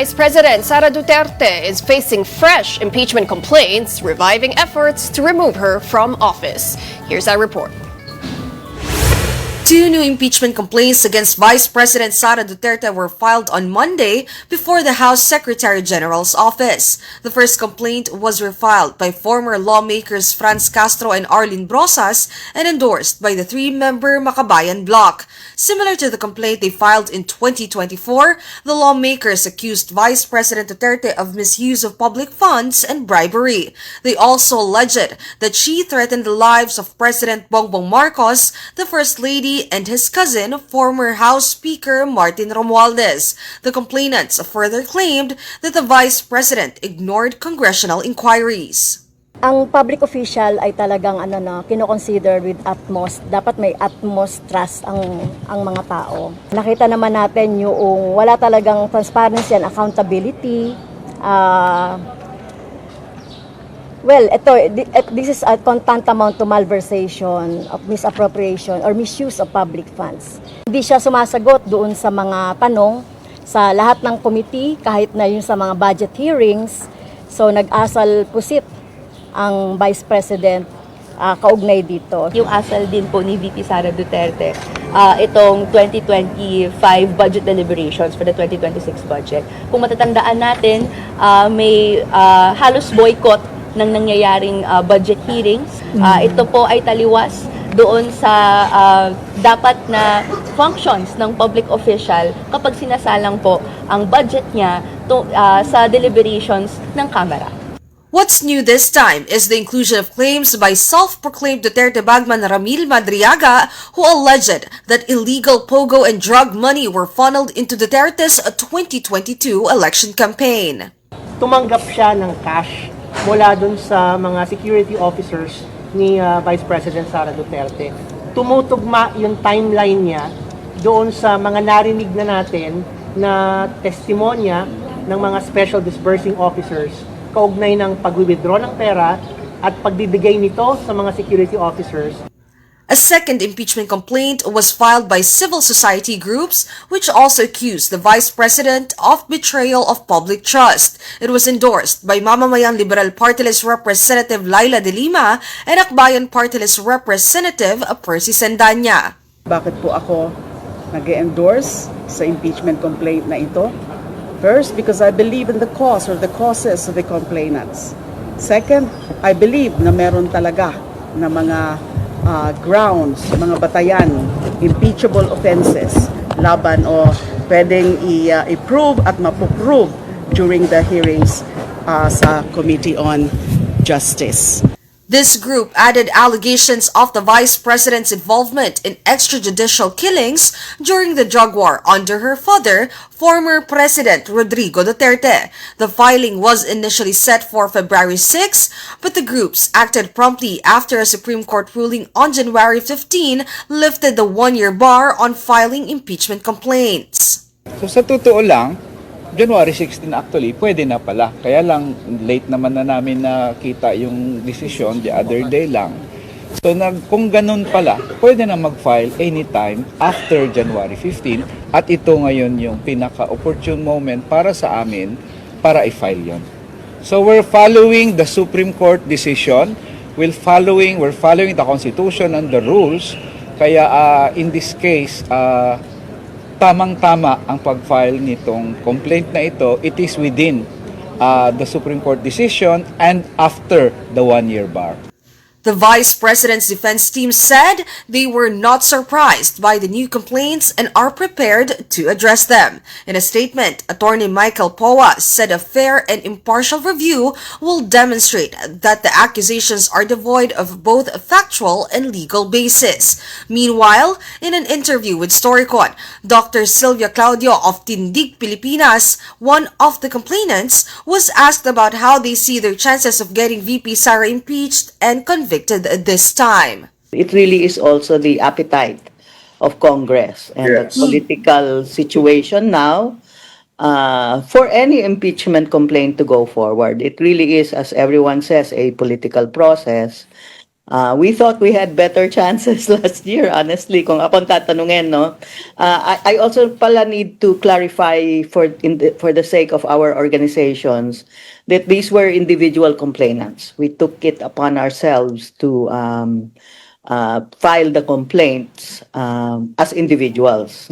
Vice President Sara Duterte is facing fresh impeachment complaints, reviving efforts to remove her from office. Here's our report. Two new impeachment complaints against Vice President Sara Duterte were filed on Monday before the House Secretary General's office. The first complaint was refiled by former lawmakers Franz Castro and Arlene Brosas and endorsed by the three-member Makabayan bloc. Similar to the complaint they filed in 2024, the lawmakers accused Vice President Duterte of misuse of public funds and bribery. They also alleged that she threatened the lives of President Bongbong Marcos, the First Lady, and his cousin, former House Speaker Martin Romualdez. The complainants further claimed that the Vice President ignored congressional inquiries. Ang public official ay talagang kino-consider with utmost, dapat may utmost trust ang mga tao. Nakita naman natin yung wala talagang transparency and accountability. Well, this is a tantamount to malversation of misappropriation or misuse of public funds. Hindi siya sumasagot doon sa mga tanong sa lahat ng committee, kahit na yun sa mga budget hearings. So nag-asal pusit ang Vice President kaugnay dito. Yung asal din po ni VP Sara Duterte, itong 2025 budget deliberations for the 2026 budget. Kung matatandaan natin, may halos boycott ng nangyayaring budget hearings. Ito po ay taliwas doon sa dapat na functions ng public official kapag sinasalang po ang budget niya sa deliberations ng Kamara. What's new this time is the inclusion of claims by self-proclaimed Duterte bagman Ramil Madriaga, who alleged that illegal pogo and drug money were funneled into Duterte's 2022 election campaign. Tumanggap siya ng cash mula dun sa mga security officers ni Vice President Sara Duterte. Tumutugma yung timeline niya doon sa mga narinig na natin na testimonya ng mga special disbursing officers kaugnay ng pag-withdraw ng pera at pagbibigay nito sa mga security officers. A second impeachment complaint was filed by civil society groups, which also accused the Vice President of betrayal of public trust. It was endorsed by Mamamayang Liberal Party List Representative Laila De Lima and Akbayan Party List Representative Percy Sendanya. Bakit po ako nag-endorse sa impeachment complaint na ito? First, because I believe in the cause or the causes of the complainants. Second, I believe na meron talaga na mga grounds, mga batayan, impeachable offenses laban o pwedeng i-prove at mapuprove during the hearings sa Committee on Justice. This group added allegations of the Vice President's involvement in extrajudicial killings during the drug war under her father, former President Rodrigo Duterte. The filing was initially set for February 6, but the groups acted promptly after a Supreme Court ruling on January 15 lifted the one-year bar on filing impeachment complaints. So sa totoo lang, January 16 actually, pwede na pala. Kaya lang, late naman na namin nakita yung decision the other day lang. So kung ganun pala, pwede na mag-file anytime after January 15 at ito ngayon yung pinaka-opportune moment para sa amin para i-file yon. So we're following the Supreme Court decision, we're following the Constitution and the rules. Kaya in this case, tamang-tama ang pag-file nitong complaint na ito. It is within the Supreme Court decision and after the one-year bar. The Vice President's defense team said they were not surprised by the new complaints and are prepared to address them. In a statement, Attorney Michael Poa said a fair and impartial review will demonstrate that the accusations are devoid of both a factual and legal basis. Meanwhile, in an interview with Storycon, Dr. Sylvia Claudio of Tindig Pilipinas, one of the complainants, was asked about how they see their chances of getting VP Sara impeached and convicted this time. It really is also the appetite of Congress and the political situation now for any impeachment complaint to go forward. It really is, as everyone says, a political process. We thought we had better chances last year, honestly, kung akong tatanungin, no? I also pala need to clarify for the sake of our organizations that these were individual complainants. We took it upon ourselves to file the complaints as individuals.